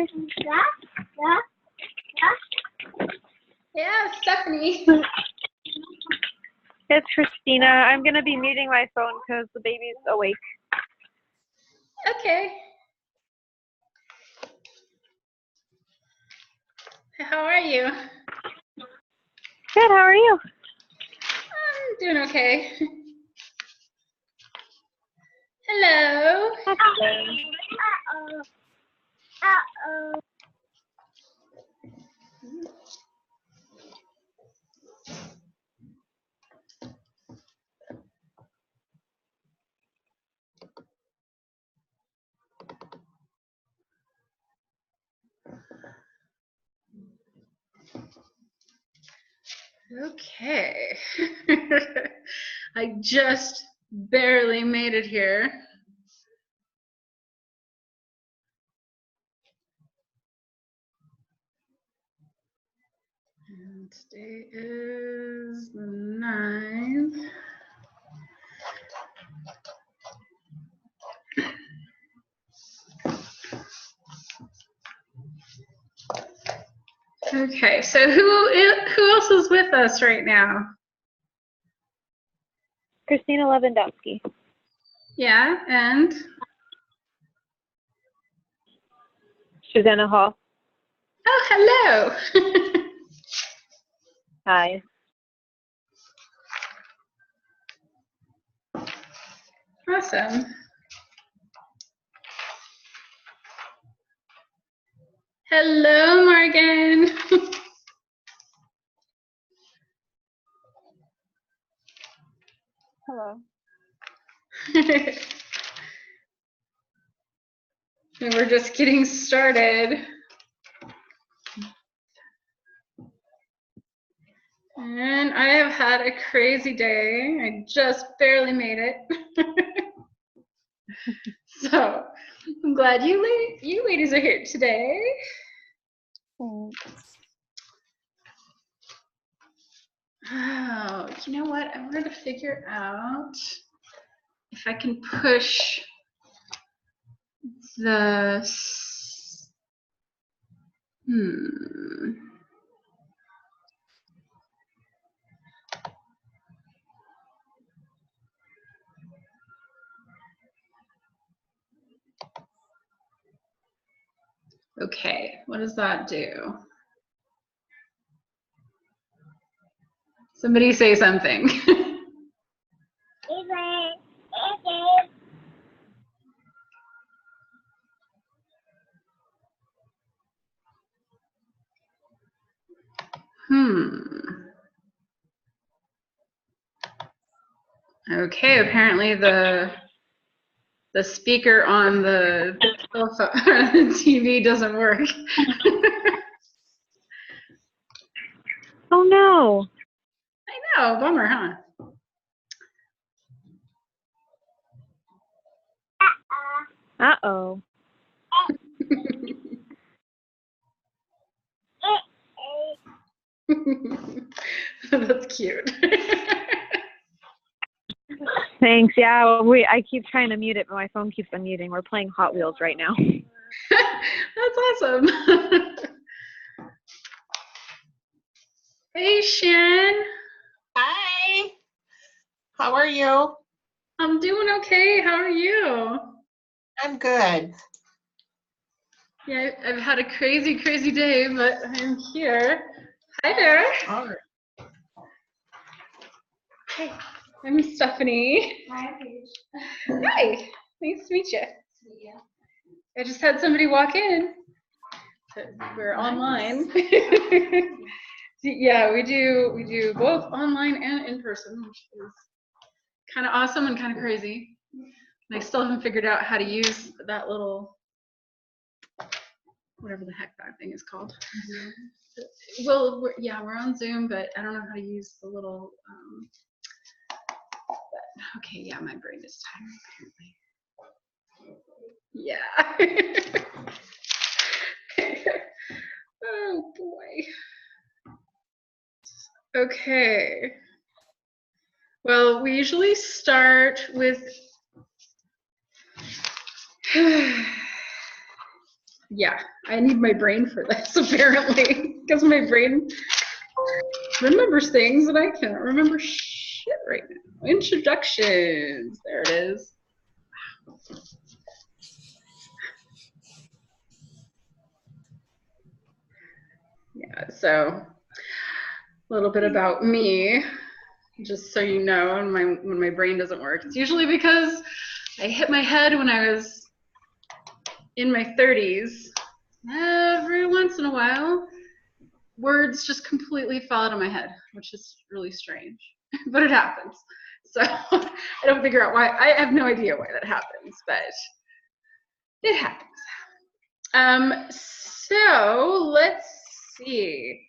Hi. Yeah, Stephanie. It's Christina. I'm going to be muting my phone because the baby's awake. Okay. How are you? Good, how are you? I'm doing okay. Hello. Uh-oh. Uh-oh. Okay. I just barely made it here. And today is the 9th. Okay, so who else is with us right now? Christina Lewandowski. Yeah, and? Susanna Hall. Oh, hello. Hi. Awesome. Hello, Morgan. Hello. And we're just getting started. And I have had a crazy day. I just barely made it. So I'm glad you ladies are here today. Thanks. Oh, you know what? I wanted to figure out if I can push the Okay, what does that do? Somebody say something. Okay, apparently the speaker on the TV doesn't work. Oh no. I know, bummer, huh? Uh-oh. That's cute. Thanks. Yeah, well, I keep trying to mute it, but my phone keeps unmuting. We're playing Hot Wheels right now. That's awesome. Hey, Shan. Hi. How are you? I'm doing okay. How are you? I'm good. Yeah, I've had a crazy, crazy day, but I'm here. Hi there. All right. Hey, I'm Stephanie. Hi, Paige. Hi. Nice to meet you. I just had somebody walk in. We're online. Yeah, we do both online and in person, which is kind of awesome and kind of crazy. And I still haven't figured out how to use that little, whatever the heck that thing is called. Well, we're on Zoom, but I don't know how to use the little. Okay, yeah, my brain is tired apparently. Yeah. Oh boy. Okay. Well, we usually start with Yeah, I need my brain for this apparently, because my brain remembers things and I can't remember shit right now. Introductions, there it is. Yeah, so a little bit about me, just so you know, when my brain doesn't work. It's usually because I hit my head when I was in my 30s. Every once in a while, words just completely fall out of my head, which is really strange, but it happens. So I don't figure out why. I have no idea why that happens, but it happens. So let's see.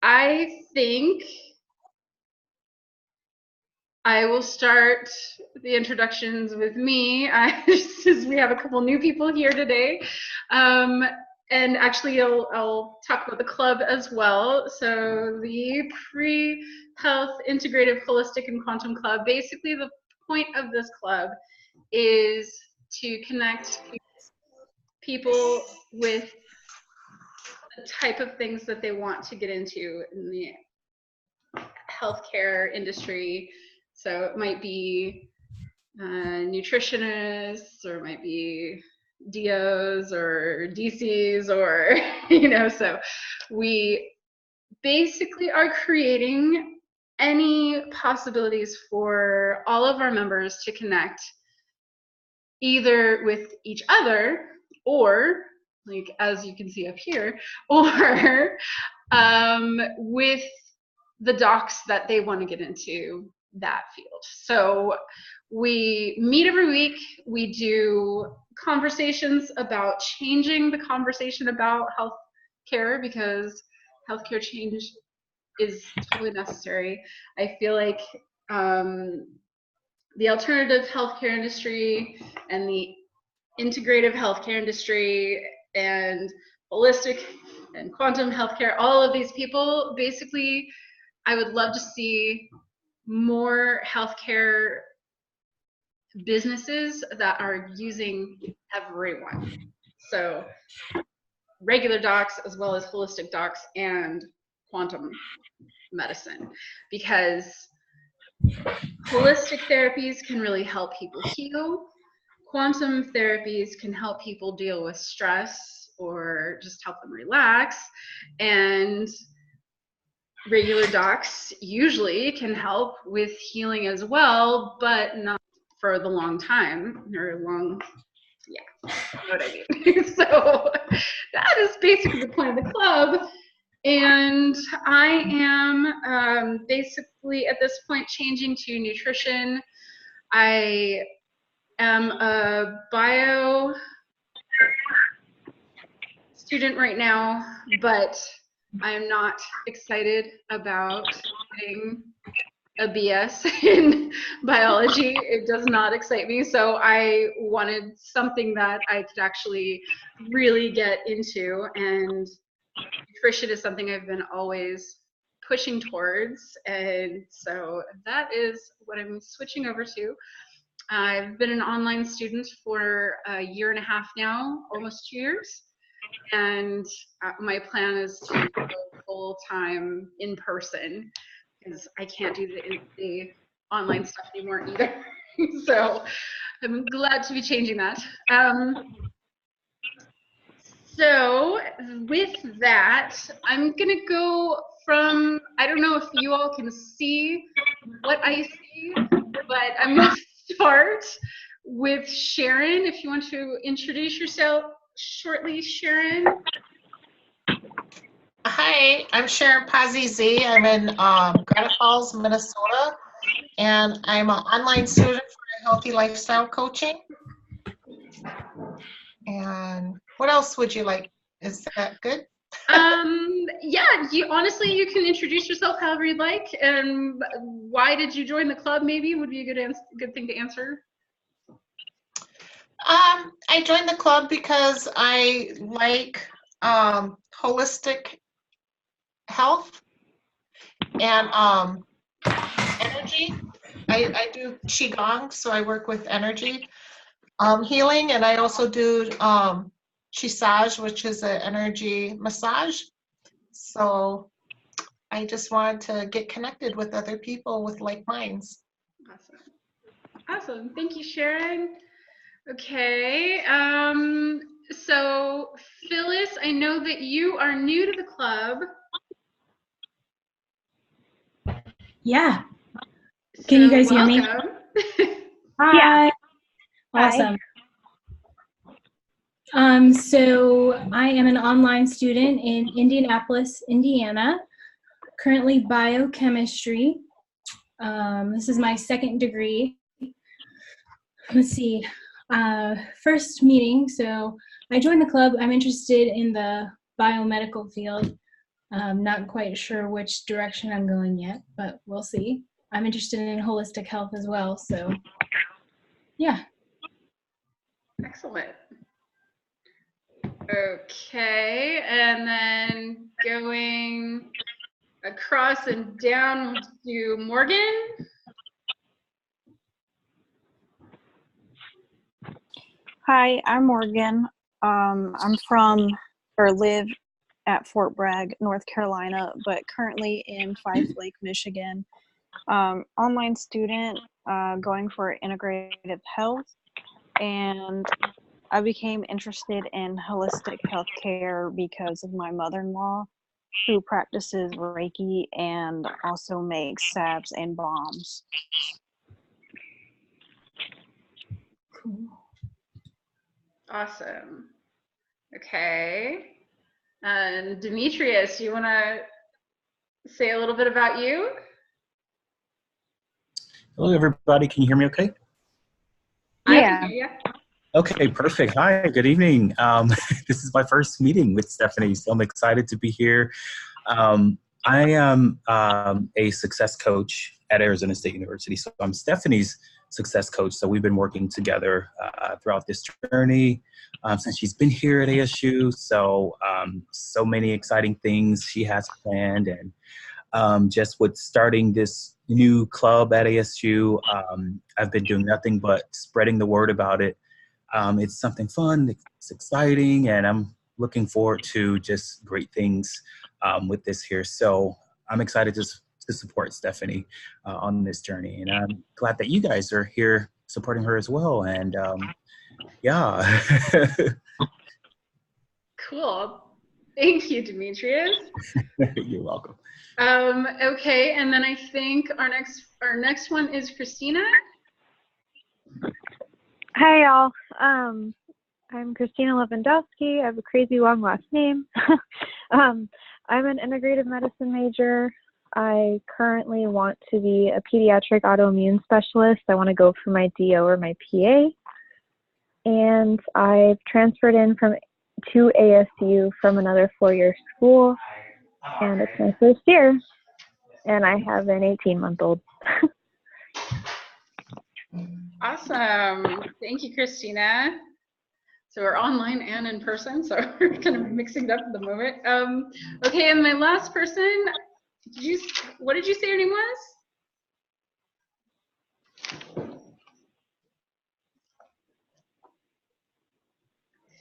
I think I will start the introductions with me, since we have a couple new people here today. And actually, I'll talk about the club as well. So the Pre-Health Integrative Holistic and Quantum Club, basically the point of this club is to connect people with the type of things that they want to get into in the healthcare industry. So it might be nutritionists, or it might be DOs or DCs, or so we basically are creating any possibilities for all of our members to connect either with each other, or like as you can see up here, or with the docs that they want to get into that field. So we meet every week. We do conversations about changing the conversation about healthcare, because healthcare change is totally necessary. I feel like the alternative healthcare industry and the integrative healthcare industry and holistic and quantum healthcare, all of these people, basically, I would love to see more healthcare businesses that are using everyone. So regular docs as well as holistic docs and quantum medicine, because holistic therapies can really help people heal. Quantum therapies can help people deal with stress or just help them relax. And regular docs usually can help with healing as well, but not for the long time, or long, yeah, you know what I mean. So that is basically the point of the club. And I am basically at this point changing to nutrition. I am a bio student right now, but I'm not excited about getting a BS in biology. It does not excite me. So I wanted something that I could actually really get into, and nutrition is something I've been always pushing towards. And so that is what I'm switching over to. I've been an online student for a year and a half now, almost 2 years. And my plan is to go full-time in person, because I can't do the online stuff anymore either. So I'm glad to be changing that. So with that, I'm gonna go from, I don't know if you all can see what I see, but I'm gonna start with Sharon. If you want to introduce yourself shortly, Sharon. Hi, I'm Sharon Pazzi Z. I'm in Granite Falls, Minnesota, and I'm an online student for healthy lifestyle coaching. And what else would you like? Is that good? Yeah, honestly, you can introduce yourself however you'd like, and why did you join the club, maybe would be a good thing to answer. I joined the club because I like holistic health and energy. I do Qigong, so I work with energy healing, and I also do Chisage, which is an energy massage. So I just wanted to get connected with other people with like minds. Awesome. Awesome. Thank you, Sharon. Okay. So Phyllis, I know that you are new to the club. Yeah. Can you guys hear me? Welcome. Hi. Yeah. Awesome. So I am an online student in Indianapolis, Indiana, currently biochemistry. This is my second degree. Let's see. First meeting. So I joined the club. I'm interested in the biomedical field. Not quite sure which direction I'm going yet, but we'll see. I'm interested in holistic health as well. So yeah. Excellent. Okay, and then going across and down to Morgan. Hi, I'm Morgan. I'm from or live at Fort Bragg, North Carolina, but currently in Five Lake, Michigan. Online student going for integrative health, and I became interested in holistic healthcare because of my mother-in-law, who practices Reiki and also makes salves and balms. Cool. Awesome. Okay. And Demetrius, you want to say a little bit about you? Hello, everybody. Can you hear me okay? I Yeah. can hear you. Okay, perfect. Hi, good evening. This is my first meeting with Stephanie, so I'm excited to be here. I am a success coach at Arizona State University, so I'm Stephanie's success coach. So we've been working together throughout this journey since she's been here at ASU. So so many exciting things she has planned, and just with starting this new club at ASU, I've been doing nothing but spreading the word about it. It's something fun, it's exciting, and I'm looking forward to just great things with this here. So I'm excited to support Stephanie on this journey, and I'm glad that you guys are here supporting her as well. And yeah. Cool. Thank you, Demetrius. You're welcome. Okay, and then I think our next one is Christina. Hi, y'all. I'm Christina Lewandowski. I have a crazy long last name. I'm an integrative medicine major. I currently want to be a pediatric autoimmune specialist. I want to go for my DO or my PA. And I've transferred in to ASU from another 4-year school. And it's my first year. And I have an 18-month-old. Awesome. Thank you, Christina. So we're online and in person, so we're kind of mixing it up at the moment. Okay, and my last person, what did you say your name was?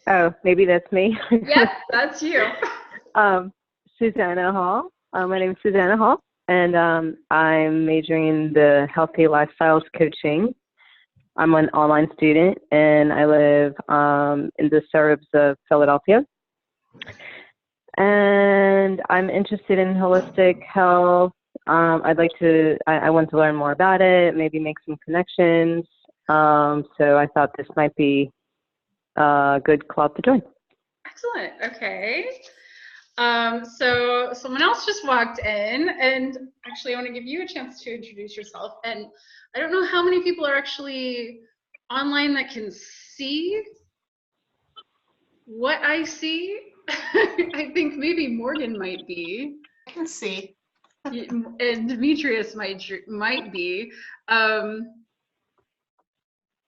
Oh, maybe that's me. Yep, that's you. Susanna Hall. My name is Susanna Hall, and I'm majoring in the healthy lifestyles coaching. I'm an online student, and I live in the suburbs of Philadelphia. And I'm interested in holistic health. I want to learn more about it, maybe make some connections. So I thought this might be a good club to join. Excellent. Okay. So someone else just walked in, and actually I want to give you a chance to introduce yourself. And I don't know how many people are actually online that can see what I see. I think maybe Morgan might be. I can see. And Demetrius might be.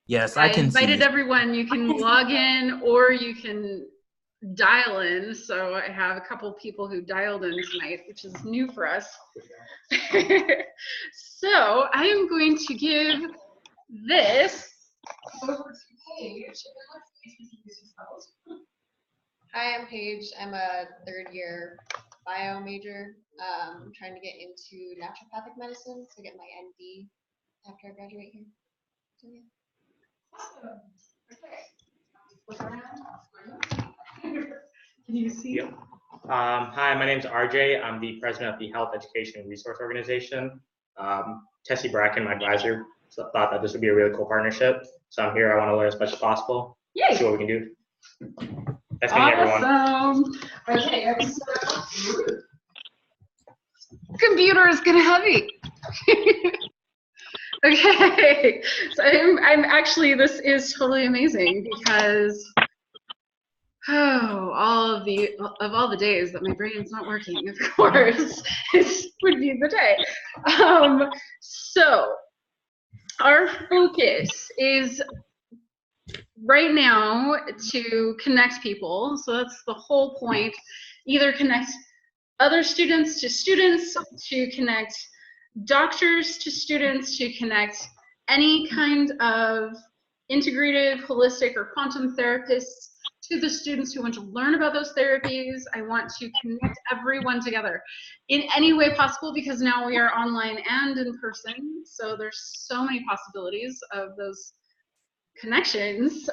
Yes, I I can invited see. everyone. You can log in or you can dial in. So I have a couple people who dialed in tonight, which is new for us. So I am going to give this over to Paige. Hi, I'm Paige. I'm a third-year bio major. I'm trying to get into naturopathic medicine, so get my ND after I graduate here. So, yeah. Awesome. Okay. Can you see? Yep. Hi, my name is RJ. I'm the president of the Health Education and Resource Organization. Tessie Bracken, my advisor, thought that this would be a really cool partnership. So I'm here. I want to learn as much as possible. Yay. See what we can do. That's me, everyone. Awesome. Okay, so Computer is kind of heavy. Okay, so I'm actually, this is totally amazing because all of the days that my brain's not working, of course, this would be the day. So our focus is right now to connect people. So that's the whole point. Either connect other students, to connect doctors to students, to connect any kind of integrative, holistic, or quantum therapists to the students who want to learn about those therapies. I want to connect everyone together in any way possible because now we are online and in person. So there's so many possibilities of those connections.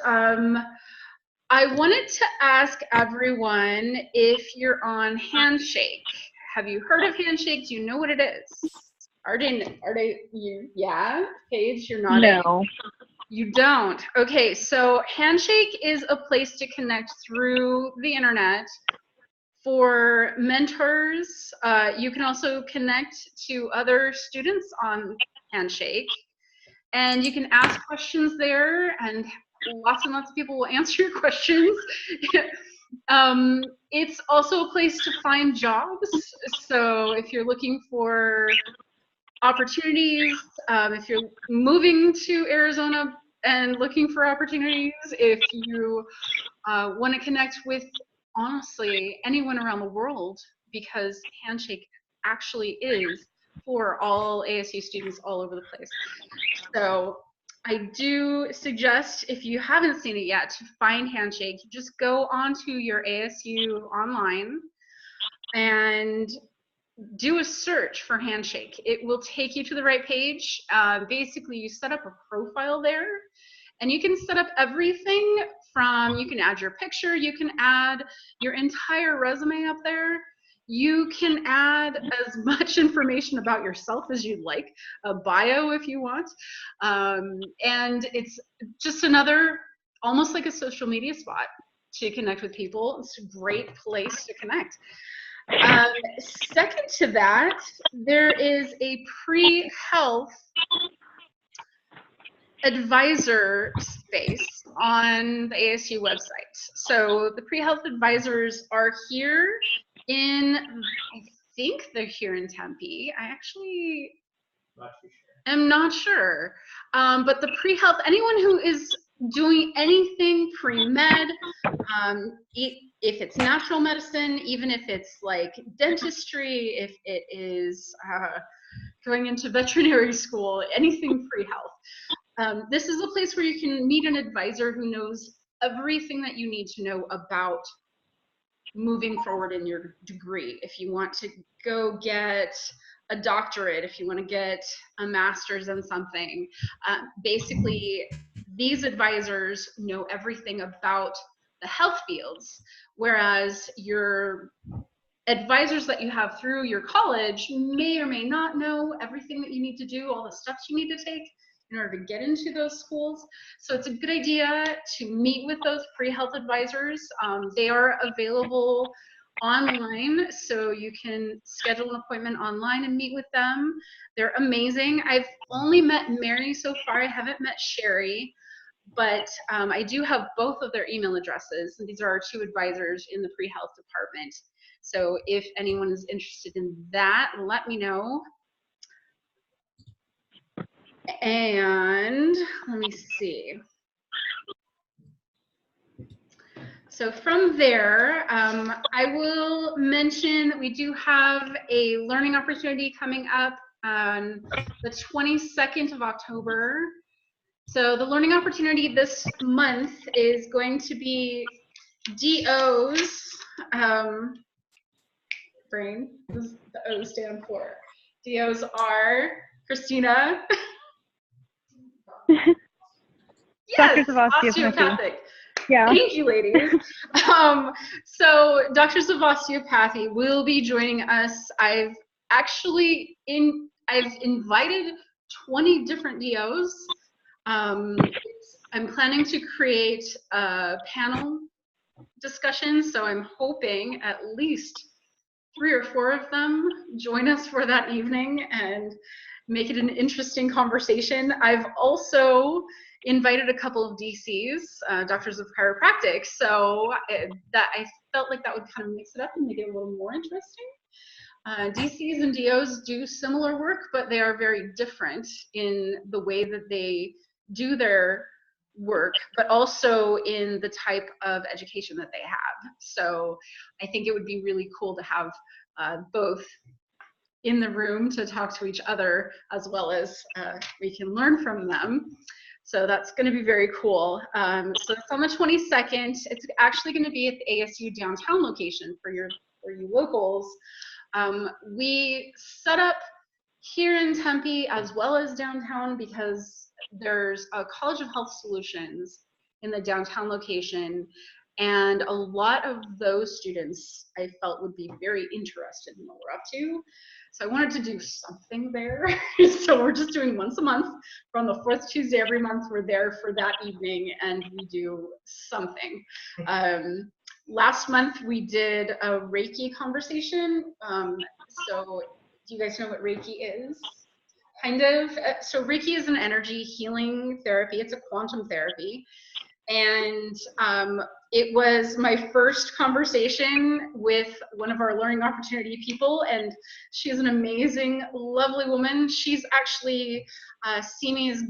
I wanted to ask everyone if you're on Handshake. Have you heard of Handshake? Do you know what it is? Are they you? Yeah, Paige, you're nodding. No. You don't. Okay, so Handshake is a place to connect through the internet for mentors. You can also connect to other students on Handshake, and you can ask questions there, and lots of people will answer your questions. It's also a place to find jobs. So if you're looking for opportunities, if you're moving to Arizona and looking for opportunities, if you want to connect with, honestly, anyone around the world, because Handshake actually is for all ASU students all over the place. So I do suggest, if you haven't seen it yet, to find Handshake. Just go onto your ASU online and do a search for Handshake. It will take you to the right page. Basically, you set up a profile there, and you can set up everything from, you can add your picture, you can add your entire resume up there. You can add as much information about yourself as you'd like, a bio if you want. And it's just another, almost like a social media spot to connect with people. It's a great place to connect. Second to that, there is a pre-health advisor space on the ASU website. So the pre-health advisors are here in, I think they're here in Tempe. I actually am not sure. But the pre-health, anyone who is doing anything pre-med, if it's natural medicine, even if it's like dentistry, if it is going into veterinary school, anything pre-health. This is a place where you can meet an advisor who knows everything that you need to know about moving forward in your degree. If you want to go get a doctorate, if you want to get a master's in something, basically these advisors know everything about the health fields, whereas your advisors that you have through your college may or may not know everything that you need to do, all the steps you need to take in order to get into those schools. So it's a good idea to meet with those pre-health advisors. They are available online, so you can schedule an appointment online and meet with them. They're amazing. I've only met Mary so far. I haven't met Sherry, but I do have both of their email addresses. These are our two advisors in the pre-health department. So if anyone is interested in that, let me know. And let me see. So from there, I will mention that we do have a learning opportunity coming up on the 22nd of October. So the learning opportunity this month is going to be DOs, brain, what does the O stand for? DOs are Christina. Yes, Doctors of osteopathy. osteopathic. Yeah. Thank you, ladies. So Doctors of Osteopathy will be joining us. I've invited 20 different DOs. I'm planning to create a panel discussion, so I'm hoping at least 3 or 4 of them join us for that evening and make it an interesting conversation. I've also invited a couple of DCs, Doctors of Chiropractic, so that I felt like that would kind of mix it up and make it a little more interesting. DCs and DOs do similar work, but they are very different in the way that they do their work, but also in the type of education that they have. So I think it would be really cool to have both in the room to talk to each other, as well as we can learn from them. So that's going to be very cool. So it's on the 22nd. It's actually going to be at the ASU downtown location for you locals. We set up here in Tempe as well as downtown because there's a College of Health Solutions in the downtown location, and a lot of those students I felt would be very interested in what we're up to. So I wanted to do something there. So we're just doing once a month. From the 4th Tuesday every month, we're there for that evening and we do something. Last month we did a Reiki conversation. So do you guys know what Reiki is? Kind of. So Reiki is an energy healing therapy. It's a quantum therapy. And it was my first conversation with one of our learning opportunity people, and she's an amazing, lovely woman. She's actually, Simi is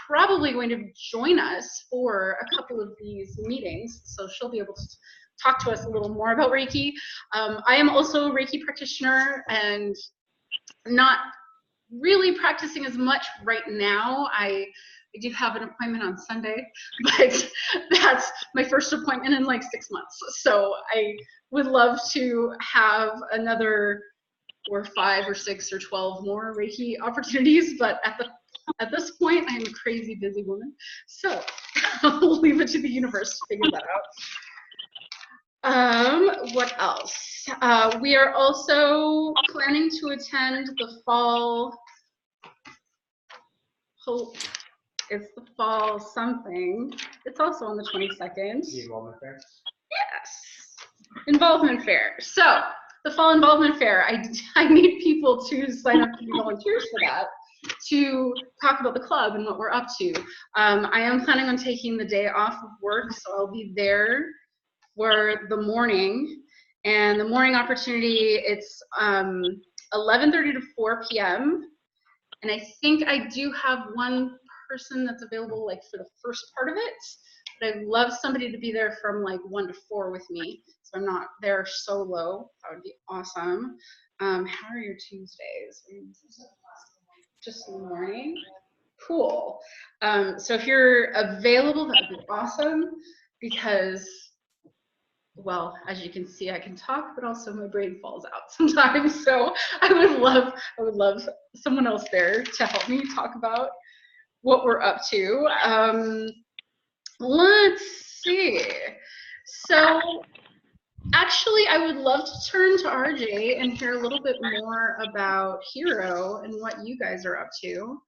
probably going to join us for a couple of these meetings, so she'll be able to talk to us a little more about Reiki. I am also a Reiki practitioner and not really practicing as much right now. I do have an appointment on Sunday, but that's my first appointment in like 6 months. So I would love to have another 4, 5, or 6, or 12 more Reiki opportunities, but at this point, I am a crazy busy woman. So I'll leave it to the universe to figure that out. What else? We are also planning to attend the fall. It's the fall something. It's also on the 22nd. The Involvement Fair? Yes. Involvement Fair. So the Fall Involvement Fair, I need people to sign up to be volunteers for that, to talk about the club and what we're up to. I am planning on taking the day off of work, so I'll be there for the morning. And the morning opportunity, it's 11:30 to 4 p.m. And I think I do have one person that's available like for the first part of it, but I'd love somebody to be there from like 1 to 4 with me, so I'm not there solo. That would be awesome. How are your Tuesdays? Just in the morning? Cool. So if you're available, that would be awesome, because, well, as you can see, I can talk, but also my brain falls out sometimes. So I would love someone else there to help me talk about what we're up to. Let's see. So actually, I would love to turn to RJ and hear a little bit more about Hero and what you guys are up to.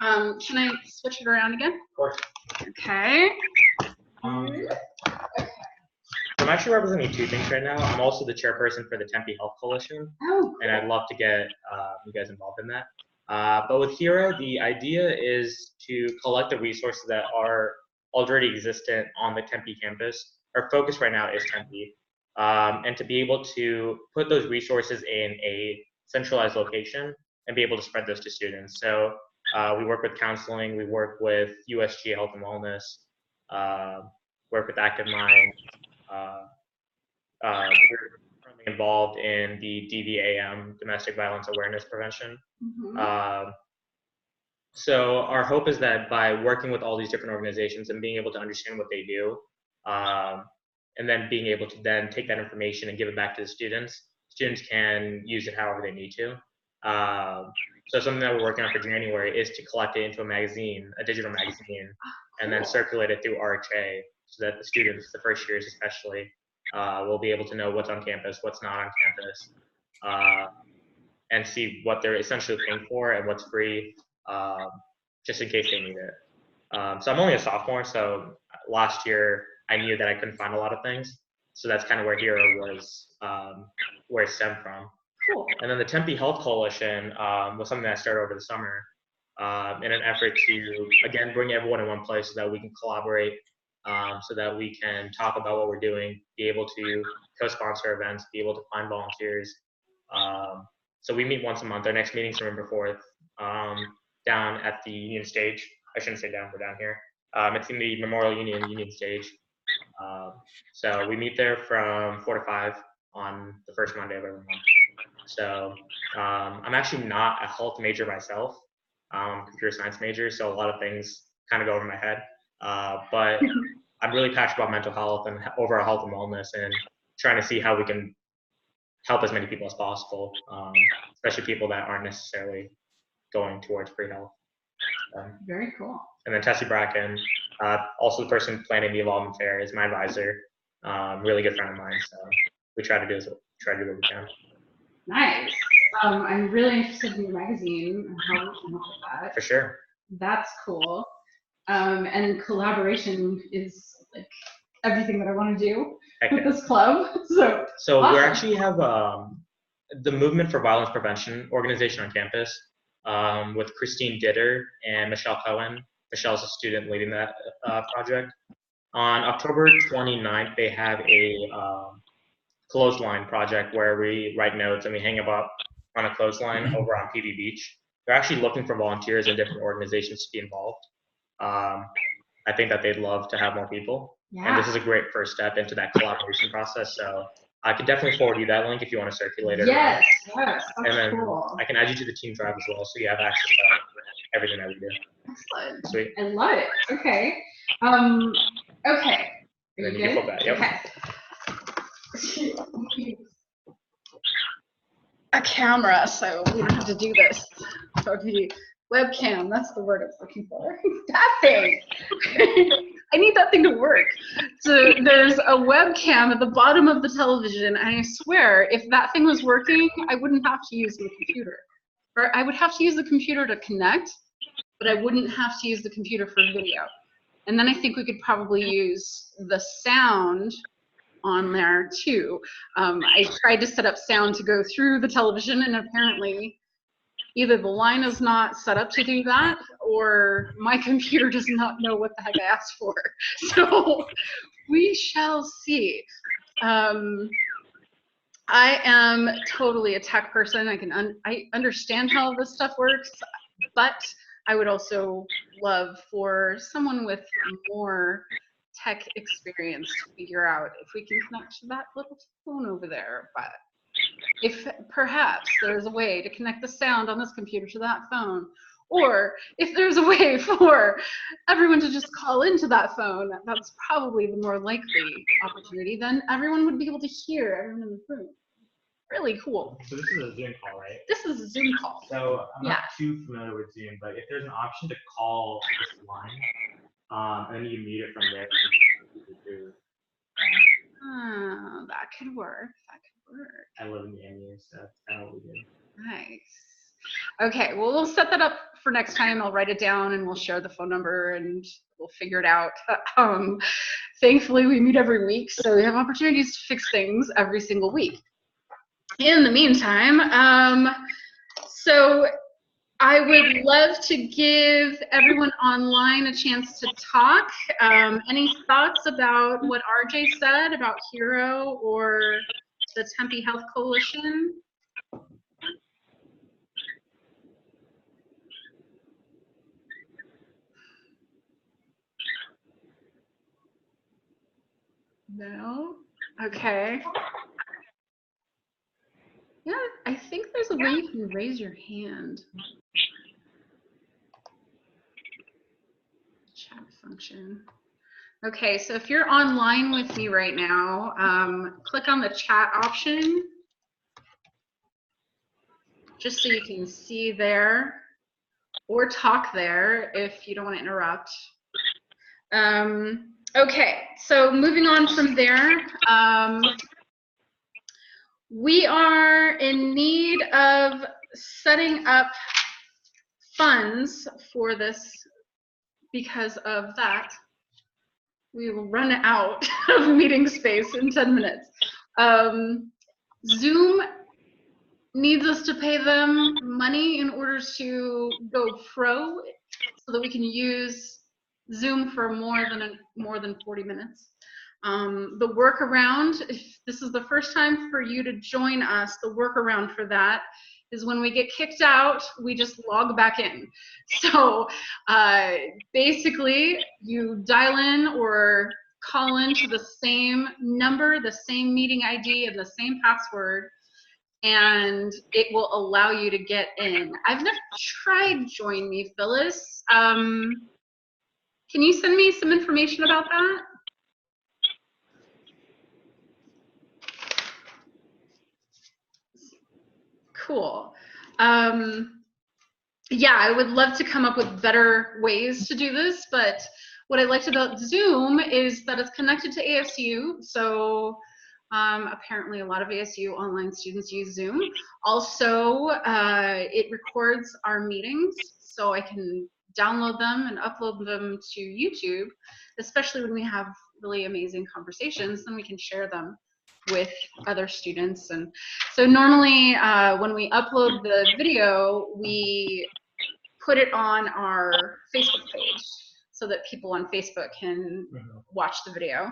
Can I switch it around again? Of course. Okay. I'm actually representing 2 things right now. I'm also the chairperson for the Tempe Health Coalition, and I'd love to get you guys involved in that. But with Hero, the idea is to collect the resources that are already existent on the Tempe campus. Our focus right now is Tempe, and to be able to put those resources in a centralized location and be able to spread those to students. So we work with counseling, we work with USG Health and Wellness, work with Active Mind. We're currently involved in the DVAM, Domestic Violence Awareness Prevention. So our hope is that by working with all these different organizations and being able to understand what they do, and and then being able to then take that information and give it back to the students. Students can use it however they need to. So something that we're working on for January is to collect it into a magazine, a digital magazine, and then circulate it through RHA so that the students, the first years especially, will be able to know what's on campus, what's not on campus, and see what they're essentially paying for and what's free, just in case they need it. So I'm only a sophomore, so last year I knew that I couldn't find a lot of things. So that's kind of where Hero was, where it stemmed from. Cool. And then the Tempe Health Coalition was something that I started over the summer in an effort to, again, bring everyone in one place so that we can collaborate, so that we can talk about what we're doing, be able to co-sponsor events, be able to find volunteers. So we meet once a month. Our next meeting is November 4th, down at the Union Stage. I shouldn't say down, we're down here. It's in the Memorial Union Stage. So we meet there from 4 to 5 on the first Monday of every month. So I'm actually not a health major myself. I'm a computer science major, so a lot of things kind of go over my head. But I'm really passionate about mental health and overall health and wellness, and trying to see how we can help as many people as possible, especially people that aren't necessarily going towards pre-health. Very cool. And then Tessie Bracken, also the person planning the involvement fair, is my advisor, really good friend of mine. So we try to do what we can. Nice. I'm really interested in your magazine and how we can help with that. For sure. That's cool. And collaboration is like everything that I want to do with this club. So awesome. We actually have the Movement for Violence Prevention organization on campus with Christine Ditter and Michelle Cohen. Michelle's a student leading that project. On October 29th, they have a clothesline project where we write notes and we hang them up on a clothesline over on PV Beach. They're actually looking for volunteers in different organizations to be involved. I think that they'd love to have more people. Yeah. And this is a great first step into that collaboration process. So I could definitely forward you that link if you want to circulate it. Yes, yes, and that's then cool. I can add you to the team drive as well, so you have access to everything that we do. Excellent. Sweet. I love it. Okay. Okay. Are you good? Flip that. Yep. Okay. A camera, so we don't have to do this. Okay. Webcam, that's the word I was looking for. That thing. I need that thing to work. So there's a webcam at the bottom of the television, and I swear, if that thing was working, I wouldn't have to use the computer. Or I would have to use the computer to connect, but I wouldn't have to use the computer for video. And then I think we could probably use the sound on there too. I tried to set up sound to go through the television, and apparently either the line is not set up to do that, or my computer does not know what the heck I asked for. So we shall see. I am totally a tech person. I understand how this stuff works, but I would also love for someone with more tech experience to figure out if we can connect to that little phone over there. But if perhaps there's a way to connect the sound on this computer to that phone, or if there's a way for everyone to just call into that phone, that's probably the more likely opportunity. Then everyone would be able to hear everyone in the room. Really cool. So this is a Zoom call, right? This is a Zoom call. So I'm not too familiar with Zoom, but if there's an option to call this line, and then you can mute it from there. That could work. That could work. I live in the MU, so that's kind of what we do. Nice. Okay, well, we'll set that up for next time. I'll write it down and we'll share the phone number and we'll figure it out. Thankfully, we meet every week, so we have opportunities to fix things every single week. In the meantime, so I would love to give everyone online a chance to talk. Any thoughts about what RJ said about HERO or the Tempe Health Coalition? No? Okay. Yeah, I think there's a way you can raise your hand. Chat function. Okay, so if you're online with me right now, click on the chat option, just so you can see there, or talk there if you don't want to interrupt. Okay, so moving on from there, we are in need of setting up funds for this. Because of that, we will run out of meeting space in 10 minutes. Zoom needs us to pay them money in order to go pro, so that we can use Zoom for more than 40 minutes. The workaround, if this is the first time for you to join us, the workaround for that is when we get kicked out, we just log back in. So basically, you dial in or call in to the same number, the same meeting ID, and the same password, and it will allow you to get in. I've never tried Join Me, Phyllis. Can you send me some information about that? Cool. Yeah, I would love to come up with better ways to do this, but what I liked about Zoom is that it's connected to ASU, so apparently a lot of ASU online students use Zoom. Also, it records our meetings, so I can download them and upload them to YouTube, especially when we have really amazing conversations, then we can share them with other students. And so normally when we upload the video, we put it on our Facebook page so that people on Facebook can watch the video.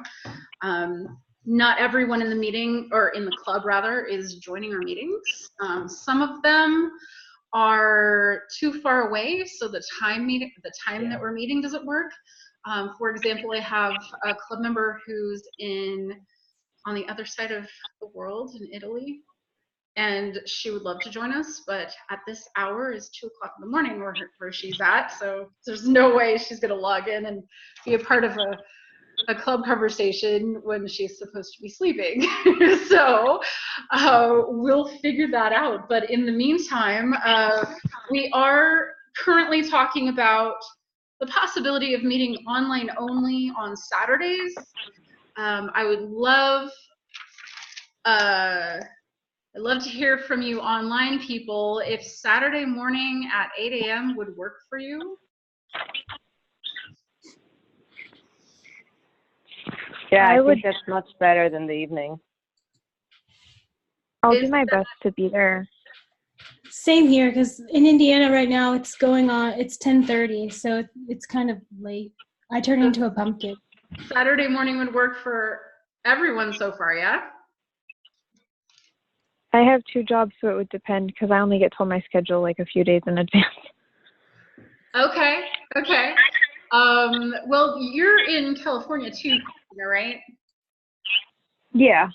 Not everyone in the meeting, or in the club rather, is joining our meetings. Some of them are too far away, so the time that we're meeting doesn't work. For example, I have a club member who's on the other side of the world in Italy, and she would love to join us, but at this hour is 2 o'clock in the morning where she's at, so there's no way she's going to log in and be a part of a club conversation when she's supposed to be sleeping. So we'll figure that out. But in the meantime, we are currently talking about the possibility of meeting online only on Saturdays. I would love I'd love to hear from you online people if Saturday morning at 8 a.m. would work for you. Yeah, I think that's much better than the evening. I'll do my best to be there. Same here, because in Indiana right now it's going on, it's 10:30, so it's kind of late. I turned into a pumpkin. Saturday morning would work for everyone so far, yeah? I have 2 jobs, so it would depend, because I only get told my schedule like a few days in advance. Okay, okay. Well, you're in California too, right? Yeah.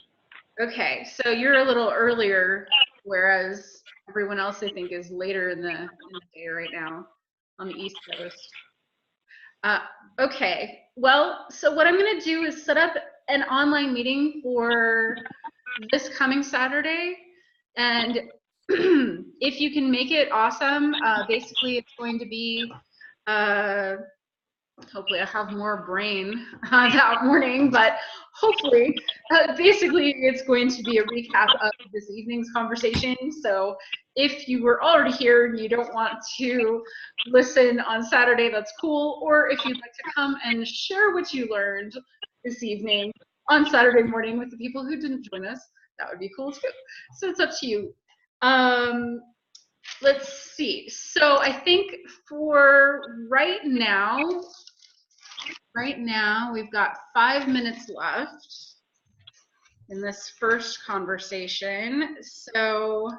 Okay, so you're a little earlier, whereas everyone else I think is later in the day right now on the East Coast. Okay, well, so what I'm going to do is set up an online meeting for this coming Saturday, and if you can make it, awesome. Basically, it's going to be hopefully I have more brain that morning, but hopefully, basically it's going to be a recap of this evening's conversation. So if you were already here and you don't want to listen on Saturday, that's cool. Or if you'd like to come and share what you learned this evening on Saturday morning with the people who didn't join us, that would be cool too. So it's up to you. Let's see. So I think for right now, we've got 5 minutes left in this first conversation. So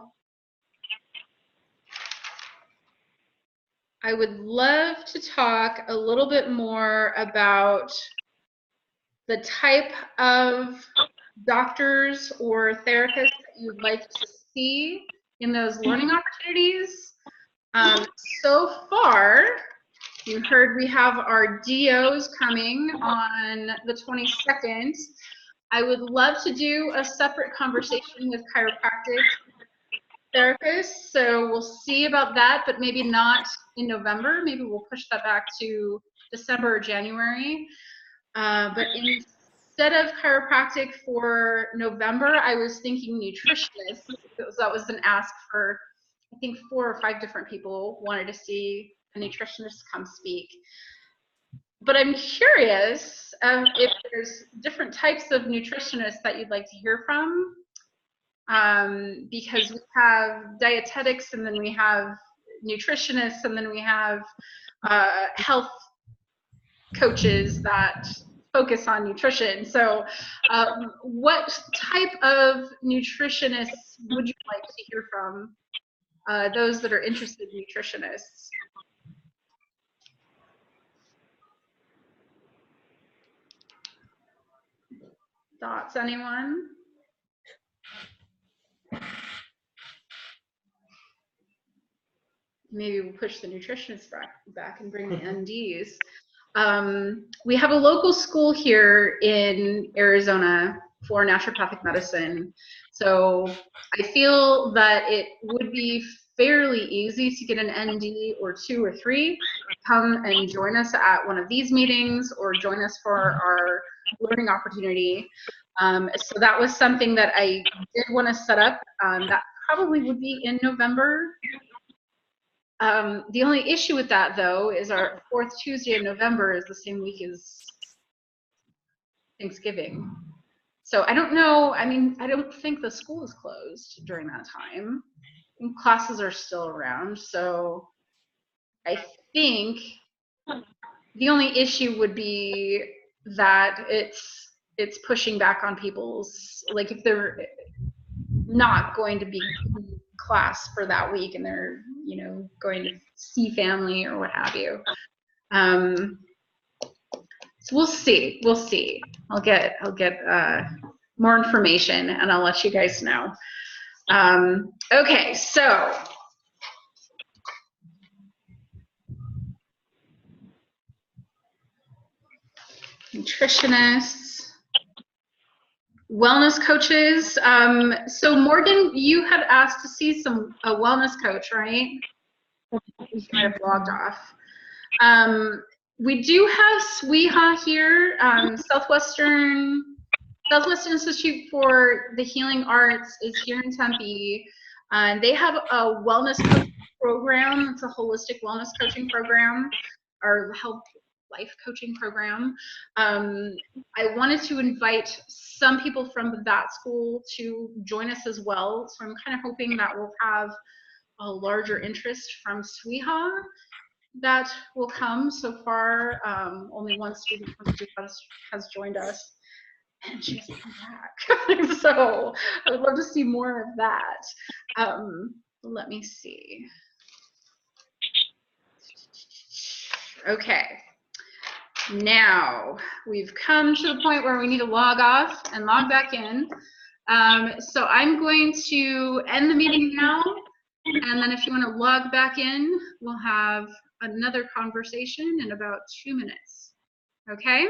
I would love to talk a little bit more about the type of doctors or therapists that you'd like to see in those learning opportunities. So far, You heard we have our DOs coming on the 22nd. I would love to do a separate conversation with chiropractic therapists, so we'll see about that, but maybe not in November. Maybe we'll push that back to December or January. But instead of chiropractic for November, I was thinking nutritionists, because that was an ask for, I think 4 or 5 different people wanted to see a nutritionist come speak. But I'm curious if there's different types of nutritionists that you'd like to hear from, because we have dietetics, and then we have nutritionists, and then we have health coaches that focus on nutrition. So what type of nutritionists would you like to hear from, those that are interested nutritionists? Thoughts, anyone? Maybe we'll push the nutritionists back and bring the NDs. We have a local school here in Arizona for naturopathic medicine. So I feel that it would be fairly easy to get an ND or 2 or 3 come and join us at one of these meetings or join us for our learning opportunity. So that was something that I did want to set up. That probably would be in November. The only issue with that, though, is our 4th Tuesday of November is the same week as Thanksgiving. So I don't know. I mean, I don't think the school is closed during that time. I think classes are still around. So I think the only issue would be that it's pushing back on people's, like, if they're not going to be in class for that week and they're, you know, going to see family or what have you. So we'll see. I'll get more information and I'll let you guys know. Okay, so nutritionists, wellness coaches. So Morgan, you had asked to see a wellness coach, right? You might have logged off. We do have SWIHA here, Southwestern Institute for the Healing Arts is here in Tempe. They have a wellness coaching program. It's a holistic wellness coaching program, or health life coaching program. I wanted to invite some people from that school to join us as well. So I'm kind of hoping that we'll have a larger interest from SWIHA that will come. So far, only one student from SWIHA has joined us, and she hasn't come back. So I would love to see more of that. Let me see. Okay. Now we've come to the point where we need to log off and log back in. So I'm going to end the meeting now, and then if you want to log back in, we'll have another conversation in about 2 minutes. Okay?